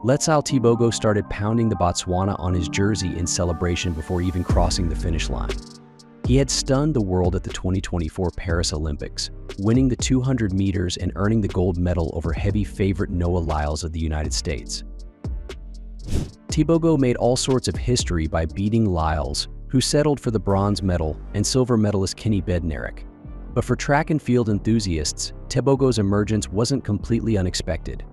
Letsile Tebogo started pounding the Botswana on his jersey in celebration before even crossing the finish line. He had stunned the world at the 2024 Paris Olympics, winning the 200 meters and earning the gold medal over heavy favorite Noah Lyles of the United States. Thiebogo made all sorts of history by beating Lyles, who settled for the bronze medal, and silver medalist Kenny Bednarek. But for track and field enthusiasts, Thiebogo's emergence wasn't completely unexpected.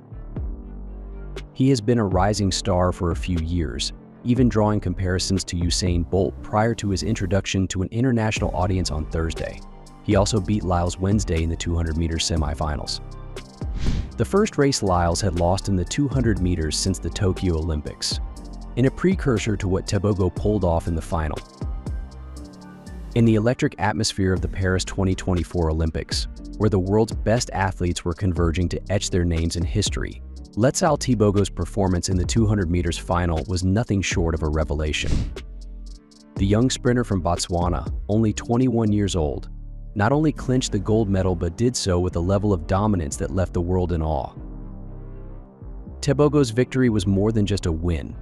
He has been a rising star for a few years, even drawing comparisons to Usain Bolt prior to his introduction to an international audience on Thursday. He also beat Lyles Wednesday in the 200 meters semifinals. The first race Lyles had lost in the 200 meters since the Tokyo Olympics, in a precursor to what Thiebogo pulled off in the final. In the electric atmosphere of the Paris 2024 Olympics, where the world's best athletes were converging to etch their names in history, Letsile Tebogo's performance in the 200 meters final was nothing short of a revelation. The young sprinter from Botswana, only 21 years old, not only clinched the gold medal but did so with a level of dominance that left the world in awe. Thiebogo's victory was more than just a win.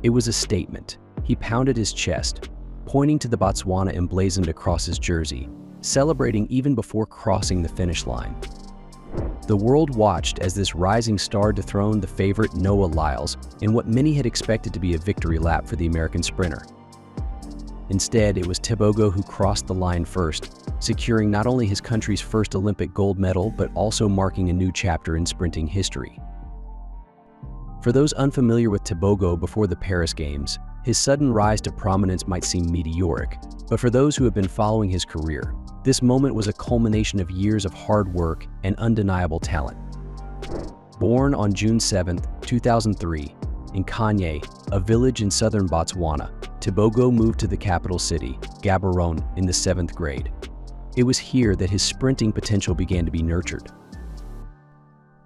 It was a statement. He pounded his chest, pointing to the Botswana emblazoned across his jersey, celebrating even before crossing the finish line. The world watched as this rising star dethroned the favorite Noah Lyles in what many had expected to be a victory lap for the American sprinter. Instead, it was Thiebogo who crossed the line first, securing not only his country's first Olympic gold medal but also marking a new chapter in sprinting history. For those unfamiliar with Thiebogo before the Paris Games, his sudden rise to prominence might seem meteoric, but for those who have been following his career, this moment was a culmination of years of hard work and undeniable talent. Born on June 7, 2003, in Kanye, a village in southern Botswana, Thiebogo moved to the capital city, Gaborone, in the 7th grade. It was here that his sprinting potential began to be nurtured.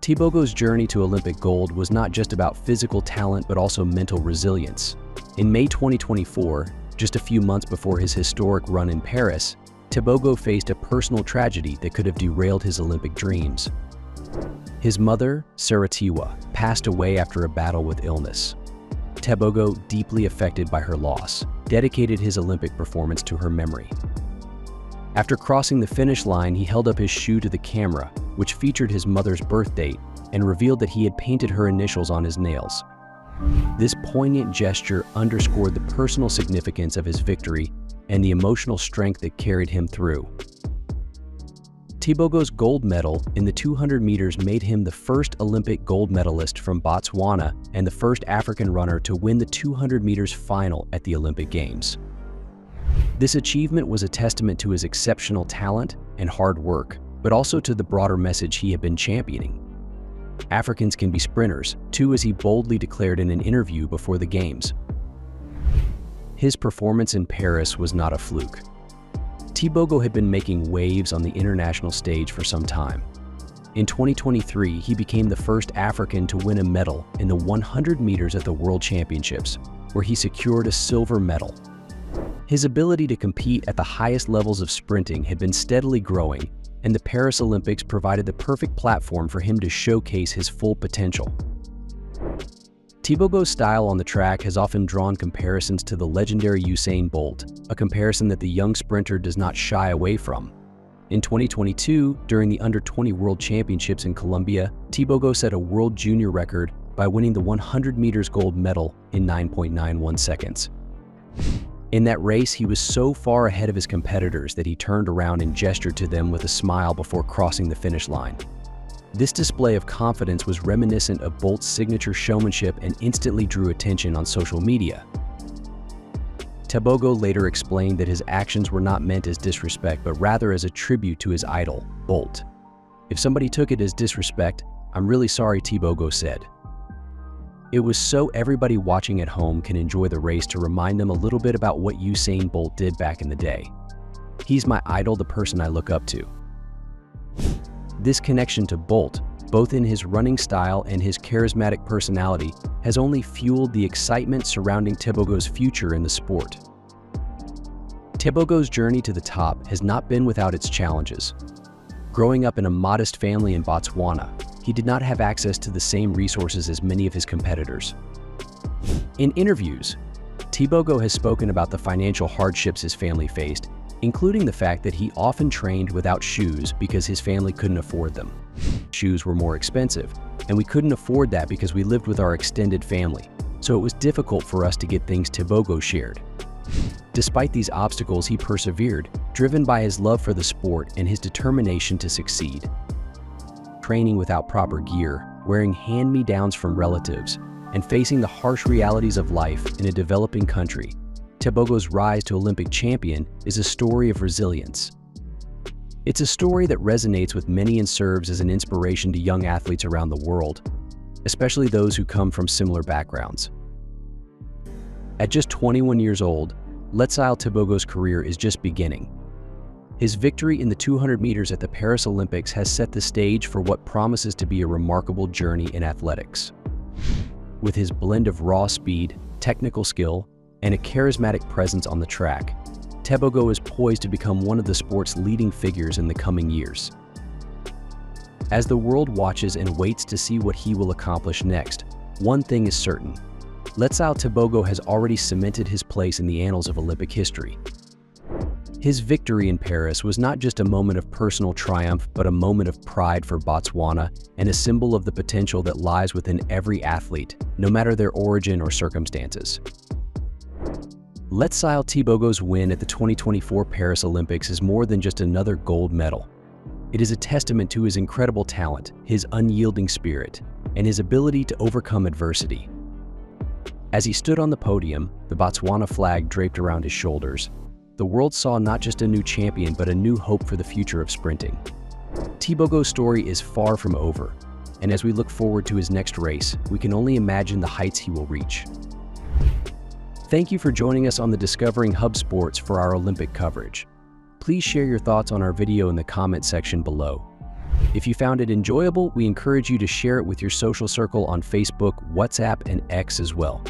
Thiebogo's journey to Olympic gold was not just about physical talent but also mental resilience. In May 2024, just a few months before his historic run in Paris, Thiebogo faced a personal tragedy that could have derailed his Olympic dreams. His mother, Saratiwa, passed away after a battle with illness. Thiebogo, deeply affected by her loss, dedicated his Olympic performance to her memory. After crossing the finish line, he held up his shoe to the camera, which featured his mother's birth date, and revealed that he had painted her initials on his nails. This poignant gesture underscored the personal significance of his victory and the emotional strength that carried him through. Thiebogo's gold medal in the 200 meters made him the first Olympic gold medalist from Botswana and the first African runner to win the 200 meters final at the Olympic Games. This achievement was a testament to his exceptional talent and hard work, but also to the broader message he had been championing. Africans can be sprinters, too, as he boldly declared in an interview before the Games. His performance in Paris was not a fluke. Thiebogo had been making waves on the international stage for some time. In 2023, he became the first African to win a medal in the 100 meters at the World Championships, where he secured a silver medal. His ability to compete at the highest levels of sprinting had been steadily growing, and the Paris Olympics provided the perfect platform for him to showcase his full potential. Thiebogo's style on the track has often drawn comparisons to the legendary Usain Bolt, a comparison that the young sprinter does not shy away from. In 2022, during the Under-20 World Championships in Colombia, Thiebogo set a world junior record by winning the 100 meters gold medal in 9.91 seconds. In that race, he was so far ahead of his competitors that he turned around and gestured to them with a smile before crossing the finish line. This display of confidence was reminiscent of Bolt's signature showmanship and instantly drew attention on social media. Thiebogo later explained that his actions were not meant as disrespect, but rather as a tribute to his idol, Bolt. "If somebody took it as disrespect, I'm really sorry," Thiebogo said. It was so everybody watching at home can enjoy the race to remind them a little bit about what Usain Bolt did back in the day. "He's my idol, the person I look up to." This connection to Bolt, both in his running style and his charismatic personality, has only fueled the excitement surrounding Thiebogo's future in the sport. Thiebogo's journey to the top has not been without its challenges. Growing up in a modest family in Botswana, he did not have access to the same resources as many of his competitors. In interviews, Thiebogo has spoken about the financial hardships his family faced, including the fact that he often trained without shoes because his family couldn't afford them. Shoes were more expensive, and we couldn't afford that because we lived with our extended family, so it was difficult for us to get things Thiebogo shared. Despite these obstacles, he persevered, driven by his love for the sport and his determination to succeed. Training without proper gear, wearing hand-me-downs from relatives, and facing the harsh realities of life in a developing country, Thiebogo's rise to Olympic champion is a story of resilience. It's a story that resonates with many and serves as an inspiration to young athletes around the world, especially those who come from similar backgrounds. At just 21 years old, Letsile Tebogo's career is just beginning. His victory in the 200 meters at the Paris Olympics has set the stage for what promises to be a remarkable journey in athletics. With his blend of raw speed, technical skill, and a charismatic presence on the track, Thiebogo is poised to become one of the sport's leading figures in the coming years. As the world watches and waits to see what he will accomplish next, one thing is certain: Letsile Tebogo has already cemented his place in the annals of Olympic history. His victory in Paris was not just a moment of personal triumph, but a moment of pride for Botswana and a symbol of the potential that lies within every athlete, no matter their origin or circumstances. Letsile Tebogo's win at the 2024 Paris Olympics is more than just another gold medal. It is a testament to his incredible talent, his unyielding spirit, and his ability to overcome adversity. As he stood on the podium, the Botswana flag draped around his shoulders, the world saw not just a new champion, but a new hope for the future of sprinting. Thiebogo's story is far from over, and as we look forward to his next race, we can only imagine the heights he will reach. Thank you for joining us on the Discovering Hub Sports for our Olympic coverage. Please share your thoughts on our video in the comment section below. If you found it enjoyable, we encourage you to share it with your social circle on Facebook, WhatsApp, and X as well.